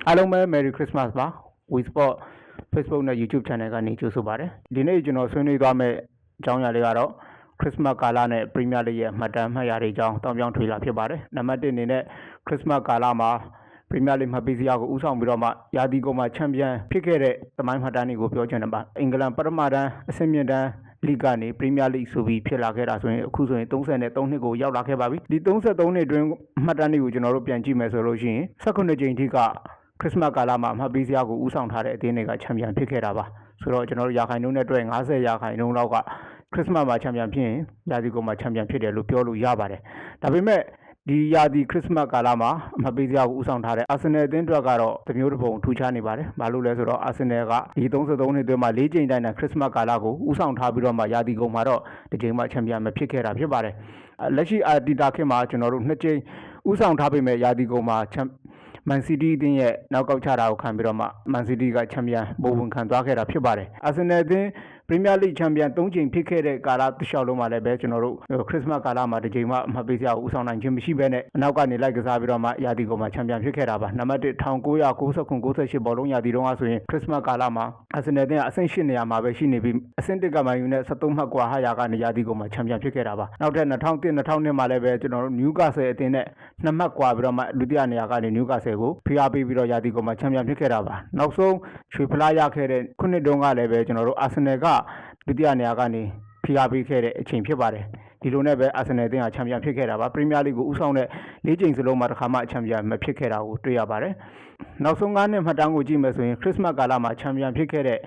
အားလုံးပဲ Merry Christmas ပါ WeSport Facebook နဲ့ YouTube Channel ကနေကြိုဆိုပါတယ်ဒီနေ့ကျွန်တော်ဆွေးနွေးသွားမယ့်အကြောင်းအရာလေးကတော့ Christmas ကာလနဲ့ Premier League ရဲ့မှတ်တမ်းမှတ်ရာတွေအကြောင်းတောင်းပြောင်းထွေလာဖြစ်ပါတယ်နံပါတ်1အနေနဲ့ Christmas ကာလမှာ Premier League မှတ်ပေးစရာကိုဦးဆောင်ပြီးတော့မှရာသီကုန်မှာချန်ပီယံဖြစ်ခဲ့တဲ့သမိုင်းမှတ်တမ်းတွေကိုပြောချင်တယ်ပါအင်္ဂလန်ပထမတန်းအဆင့်မြင့်တန်းလိကနေ Premier League ဆိုပြီးဖြစ်လာခဲ့တာဆိုရင်အခုဆိုရင်33နှစ်ကိုရောက်လာခဲ့ပါပြီဒီ33နှစ်အတွင်းမှတ်တမ်းတွေကိုကျွန်တော်တို့ပြန်ကြည့်မယ်ဆိုလို့ရှိရင်18ကြိမ်ထိကခရစ်စမတ်ကာလမှာမှတ်ပေးစရာကိုဦးဆောင်ထားတဲ့အသင်းတွေကချန်ပီယံဖြစ်ခဲ့တာပါဆိုတော့ကျွန်တော်တို့ရာခိုင်နှုန်းနဲ့တွေ့50ရာခိုင်နှုန်းလောက်ကခရစ်စမတ်မှာချန်ပီယံဖြစ်ရင်ရာသီကုန်မှာချန်ပီယံဖြစ်တယ်လို့ပြောလို့ရပါတယ်ဒါပေမဲ့ဒီရာသီခရစ်စမတ်ကာလမှာမှတ်ပေးစရာကိုဦးဆောင်ထားတဲ့အာဆင်နယ်အသင်းအတွက်ကတော့တမျိုးတစ်ပုံထူးခြားနေပါတယ်ဘာလို့လဲဆိုတော့အာဆင်နယ်ကဒီ33နှစ်အတွင်းမှာ4ကြိမ်တိုင်တဲ့ခရစ်စမတ်ကာလကိုဦးဆောင်ထားပြီးတော့မှရာသီကုန်မှာတော့ဒီကြိမ်မှချန်ပီယံမဖြစ်ခဲ့တာဖြစ်ပါတယ်လက်ရှိအာတီတာခေတ်မှာကျွန်တော်တို့2ကြိမ်ဦးဆောင်ထားပေမဲ့ရာသီကုန်မှာမန်စီးတီးအသင်းရဲ့နောက်ကောက်ချတာကိုခံပြီးတော့မှမန်စီးတီးကချန်ပီယံဘိုးဝင်ခံသွားခဲ့တာဖြစ်ပါတယ်အာဆင်နယ်အသင်းပရီးမီးယားလိချန်ပီယံ3ကြိမ်ဖြစ်ခဲ့တဲ့ကာလတစ်လျှောက်လုံးမှာလည်းပဲကျွန်တော်တို့ခရစ်စမတ်ကာလမှာတစ်ကြိမ်မှမှတ်ပေးစရာဦးဆောင်နိုင်ခြင်းမရှိဘဲနဲ့အနောက်ကနေလိုက်ကစားပြီးတော့မှရာသီကုန်မှာချန်ပီယံဖြစ်ခဲ့တာပါနံပါတ်1 1999-98ဘောလုံးရာသီတုန်းကဆိုရင်ခရစ်စမတ်ကာလမှာအာဆင်နယ်အသင်းအဆင့်8နေရာမှာပဲရှိနေပြီးအဆင့်1ကမှယူနဲ့73မှတ်ကွာဟာရာကနေရာသီကုန်မှာချန်ပီယံဖြစ်ခဲ့တာပါနောက်ထပ်2001-2002မှာလည်းပဲကျွန်တော်တို့နယူကာဆယ်အသင်းနဲ့2မှတ်ကွာပြီးတော့မှဒုတိယနေရာကနေနယူကာဆယ်ကိုဖိအားပေးပြီးတော့ရာသီကုန်မှာချန်ပီယံဖြစ်ခဲ့တာပါနောက်ဆုံးရွှေဖလားရခဲ့တဲ့ခုနှစ်တုန်းကလည်းပဲကျွန်တော်တို့အာဆင်နယ်ကဒုတိယနေရာကနေဖိအားပေးခဲ့တဲ့အချိန်ဖြစ်ပါတယ်ဒီလိုနဲ့ပဲအာဆင်နယ်အသင်းကချန်ပီယံဖြစ်ခဲ့တာပါပရီးမီးယားလိကိုဦးဆောင်တဲ့၄ကြိမ်စလုံးမှာတစ်ခါမှချန်ပီယံမဖြစ်ခဲ့တာကိုတွေ့ရပါတယ်နောက်ဆုံး9နှစ်မှတ်တမ်းကိုကြည့်မယ်ဆိုရင်ခရစ်စမတ်ကာလမှာချန်ပီယံဖြစ်ခဲ့တဲ့အ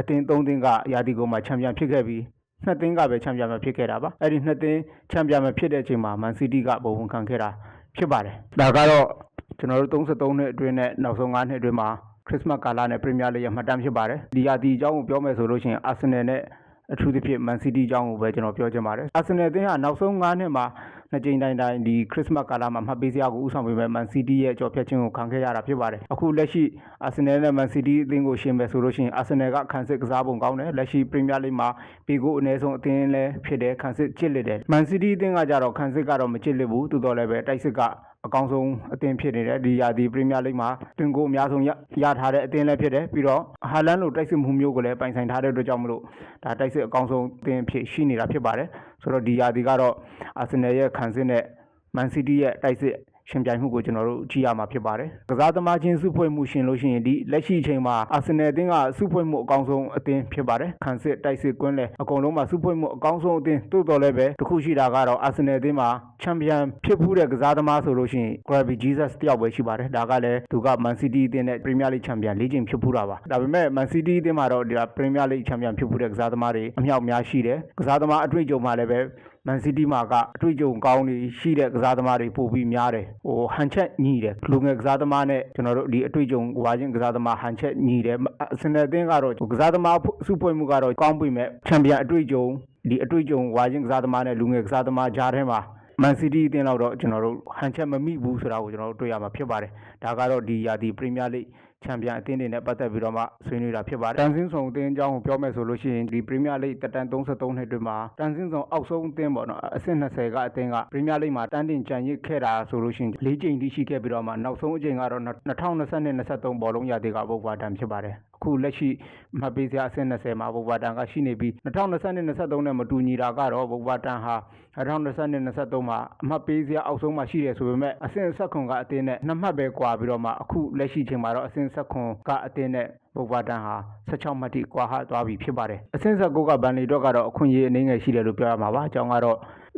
သင်း3သင်းကရာသီကုန်မှာချန်ပီယံဖြစ်ခဲ့ပြီး2သင်းကပဲချန်ပီယံမဖြစ်ခဲ့တာပါအဲ့ဒီ2သင်းချန်ပီယံမဖြစ်တဲ့အချိန်မှာမန်စီးတီးကဘုံဝင်ခံခဲ့တာဖြစ်ပါတယ်ဒါကတော့ကျွန်တော်တို့33နှစ်အတွင်းနဲ့နောက်ဆုံး9နှစ်အတွင်းမှာခရစ်စမတ်ကာလနဲ့ပရီးမီးယားလိရဲ့မှတ်တမ်းဖြစ်ပါတယ်ဒီရာသီအကြောင်းကိုပြောမယ်ဆိုလို့ရှိရင်အာဆင်နယ်နဲ့အထူးသဖြင့်မန်စီးတီးအကြောင်းကိုပဲကျွန်တော်ပြောချင်ပါတယ်အာဆင်နယ်အသင်းဟာနောက်ဆုံး9နှစ်မှာ2ကြိမ်တိုင်ဒီခရစ်စမတ်ကာလမှာမှတ်ပေးစရာကိုဦးဆောင်ပေးမဲ့မန်စီးတီးရဲ့ကြော်ဖြတ်ခြင်းကိုခံခဲ့ရတာဖြစ်ပါတယ်အခုလက်ရှိအာဆင်နယ်နဲ့မန်စီးတီးအသင်းကိုရှင်မယ်ဆိုလို့ရှိရင်အာဆင်နယ်ကခံစစ်ကစားပုံကောင်းတယ်လက်ရှိပရီးမီးယားလိမှာပေကိုအနည်းဆုံးအသင်းလည်းဖြစ်တယ်ခံစစ်ချစ်လက်တယ်မန်စီးတီးအသင်းကကြတော့ခံစစ်ကတော့မချစ်လက်ဘူးသို့တော်လည်းပဲတိုက်စစ်ကအကောင်းဆုံးအသင်းဖြစ်နေတယ်ဒီရာသီပရီးမီးယားလိမှာတင်ကိုအများဆုံးရထားတဲ့အသင်းလည်းဖြစ်တယ်ပြီးတော့ဟာလန်လိုတိုက်စစ်မှုမျိုးကိုလည်းပိုင်ဆိုင်ထားတဲ့အတွက်ကြောင့်မလို့ဒါတိုက်စစ်အကောင်းဆုံးအသင်းဖြစ်ရှိနေတာဖြစ်ပါတယ်ဆိုတော့ဒီရာသီကတော့အာဆင်နယ်ရဲ့ခံစစ်နဲ့မန်စီးတီးရဲ့တိုက်စစ်ရှင်ပြိုင်မှုကိုကျွန်တော်တို့ကြည့်ရမှာဖြစ်ပါတယ်ကစားသမားချင်းစုဖွဲ့မှုရှင်လို့ရှိရင်ဒီလက်ရှိအချိန်မှာအာဆင်နယ်အသင်းကစုဖွဲ့မှုအကောင်းဆုံးအသင်းဖြစ်ပါတယ်ခံစစ်တိုက်စစ်ကွင်းလဲအကုန်လုံးမှာစုဖွဲ့မှုအကောင်းဆုံးအသင်းတိုးတော်လည်းပဲတခုရှိတာကတော့အာဆင်နယ်အသင်းမှာချန်ပီယံဖြစ်မှုတဲ့ကစားသမားဆိုလို့ရှိရင် Gravy Jesus တယောက်ပဲရှိပါတယ်ဒါကလည်းသူကမန်စီးတီးအသင်းနဲ့ပရီးမီးယားလိချန်ပီယံ၄ကြိမ်ဖြစ်မှုတာပါဒါပေမဲ့မန်စီးတီးအသင်းမှာတော့ဒီပရီးမီးယားလိချန်ပီယံဖြစ်မှုတဲ့ကစားသမားတွေအမြောက်များရှိတယ်ကစားသမားအတွေ့အကြုံမှာလည်းပဲမန်စီးတီးမှာကအတွေ့အကြုံကောင်းတွေရှိတဲ့ကစားသမားတွေပို့ပြီးများတယ်ဟန်ချက်ညီတယ်လူငယ်ကစားသမားနဲ့ကျွန်တော်တို့ဒီအတွေ့အကြုံဝါချင်းကစားသမားဟန်ချက်ညီတယ်အစနယ်အသင်းကတော့ကစားသမားစုဖွဲ့မှုကတော့ကောင်းပြီမဲ့ချန်ပီယံအတွေ့အကြုံဒီအတွေ့အကြုံဝါချင်းကစားသမားနဲ့လူငယ်ကစားသမားကြားထဲမှာမန်စီးတီးအသင်းတော့ကျွန်တော်တို့ဟန်ချက်မမိဘူးဆိုတာကိုကျွန်တော်တို့တွေ့ရမှာဖြစ်ပါတယ်ဒါကတော့ဒီရာသီပရီးမီးယားလိချန်ပီယံအသင်းတွေနဲ့ပတ်သက်ပြီးတော့မှဆွေးနွေးတာဖြစ်ပါတယ်တန်ဆင်းဆောင်အသင်းအကြောင်းကိုပြောမယ်ဆိုလို့ရှိရင်ဒီပရီးမီးယားလိတက်တန်း33နှစ်အတွင်းမှာတန်ဆင်းဆောင်အောက်ဆုံးအသင်းပေါ့နော်အဆင့်20ကအသင်းကပရီးမီးယားလိမှာတန်းတင်ကြံရစ်ခဲ့တာဆိုလို့ရှိရင်၄ကြိမ်တိရှိခဲ့ပြီးတော့မှနောက်ဆုံးအကြိမ်ကတော့2022-23ဘောလုံးရာသီကဘုတ်ဘာတန်ဖြစ်ပါတယ်အခုလက်ရှိမှတ်ပေးစရာအဆင့်20မှာဘုတ်ဘာတန်ကရှိနေပြီး2022-23နဲ့မတူညီတာကတော့ဘုတ်ဘာတန်ဟာ2022-23မှာအမှတ်ပေးစရာအောက်ဆုံးမှာရှိတယ်ဆိုပေမဲ့အဆင့်19ကအသင်းနဲ့2မှတ်ပဲကွာပြီးတော့မှအခုလက်ရှိချိန်မှာတော့အဆင့်19ကအသင်းနဲ့ဘုတ်ဘာတန်ဟာ16မှတ်ထိကွာဟသွားပြီဖြစ်ပါတယ်အဆင့်19ကဘန်လီတော့ကတော့အခွင့်အရေးအနေငယ်ရှိတယ်လို့ပြောရမှာပါအကြောင်းကတော့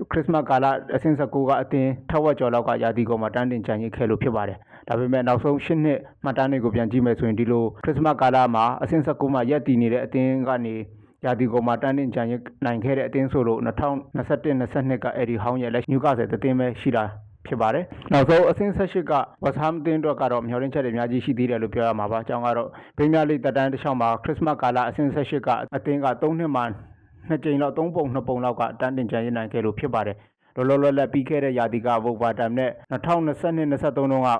ခရစ်စမတ်ကာလအဆင့်19ကအသင်းထက်ဝက်ကျော်လောက်ကရာသီကုန်မှာတန်းတင်ကြံရစ်ခဲ့လို့ဖြစ်ပါတယ်ဒါပေမဲ့နောက်ဆုံး8နှစ်မှတ်တမ်းတွေကိုပြန်ကြည့်မယ်ဆိုရင်ဒီလိုခရစ်စမတ်ကာလမှာအဆင့်19မှာရပ်တည်နေတဲ့အသင်းကနေရာသီကုန်မှာတန်းတင်ကြံရစ်နိုင်ခဲ့တဲ့အသင်းဆိုလို့2021-22ကအဲ့ဒီဟောင်းရဲ့လက်နျူကာဆယ်အသင်းပဲရှိတာဖြစ်ပါတယ်နောက်ဆုံးအဆင့်18ကဝက်စ်ဟမ်းအသင်းအတွက်ကတော့မျှော်လင့်ချက်တွေအများကြီးရှိသေးတယ်လို့ပြောရမှာပါအကြောင်းကတော့ပရီးမီးယားလိတက်တန်းတစ်လျှောက်မှာခရစ်စမတ်ကာလအဆင့်18ကအသင်းက3နှစ်မှာ2ကြိမ်လောက်3ပုံ2ပုံလောက်ကတန်းတင်ကြံရစ်နိုင်ခဲ့လို့ဖြစ်ပါတယ်လောလောလတ်လတ်ပြီးခဲ့တဲ့ရာသီကဘုတ်ဘာတန်နဲ့2022-23တုန်းက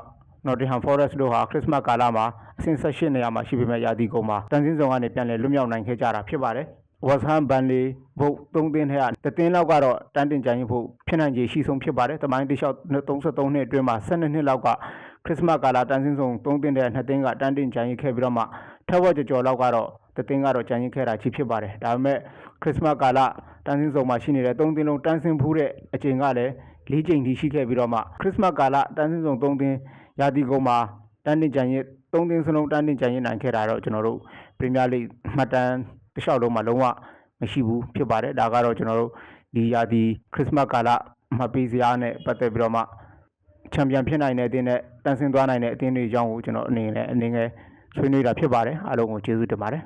Nottingham Forest တို့ဟာခရစ်စမတ်ကာလမှာအဆင့်18နေရာမှာရှိပေမဲ့ရာသီကုန်မှာတန်ဆင်းဆောင်ကနေပြန်လည်လွတ်မြောက်နိုင်ခဲ့ကြတာဖြစ်ပါတယ်ဝက်စ်ဟမ်းဘန်လီဘုတ်3သင်းထဲကတသင်းလောက်ကတော့တန်းတင်ကြံရစ်ဖို့ဖြစ်နိုင်ခြေရှိဆုံးဖြစ်ပါတယ်တမိုင်းတလျှောက်33နှစ်အတွင်းမှာ12နှစ်လောက်ကခ ခရစ်စမတ်ကာလတန်းစင်းဆောင်3သင်းတဲ့2သင်းကတန်းတင်ကြံရစ်ခဲ့ပြီးတော့မှထက်ဝက်ကြော်လောက်ကတော့တသင်းကတော့ကြံရစ်ခဲ့တာကြီးဖြစ်ပါတယ်ဒါပေမဲ့ခရစ်စမတ်ကာလတန်းစင်းဆောင်မှာရှိနေတဲ့3သင်းလုံးတန်းစင်းဖူးတဲ့အချိန်ကလည်း4ချိန်ထိရှိခဲ့ပြီးတော့မှခရစ်စမတ်ကာလတန်းစင်းဆောင်3သင်းရာသီကုန်မှာတန်းတင်ကြံရစ်3သင်းစလုံးတန်းတင်ကြံရစ်နိုင်ခဲ့တာတော့ကျွန်တော်တို့ပရီးမီးယားလိမှတ်တမ်းတစ်လျှောက်လုံးမှာလုံးဝမရှိဘူးဖြစ်ပါတယ်ဒါကတော့ကျွန်တော်တို့ဒီရာသီခရစ်စမတ်ကာလမှတ်ပေးစရာနဲ့ပတ်သက်ပြီးတော့မှချန်ပီယံဖြစ်နိုင်တဲ့အသင်းနဲ့တန်းဆင်းသွားနိုင်တဲ့အသင်းတွေအကြောင်းကိုကျွန်တော်အနေငယ်ဆွေးနွေးတာဖြစ်ပါတယ်အားလုံးကိုကျေးဇူးတင်ပါတယ်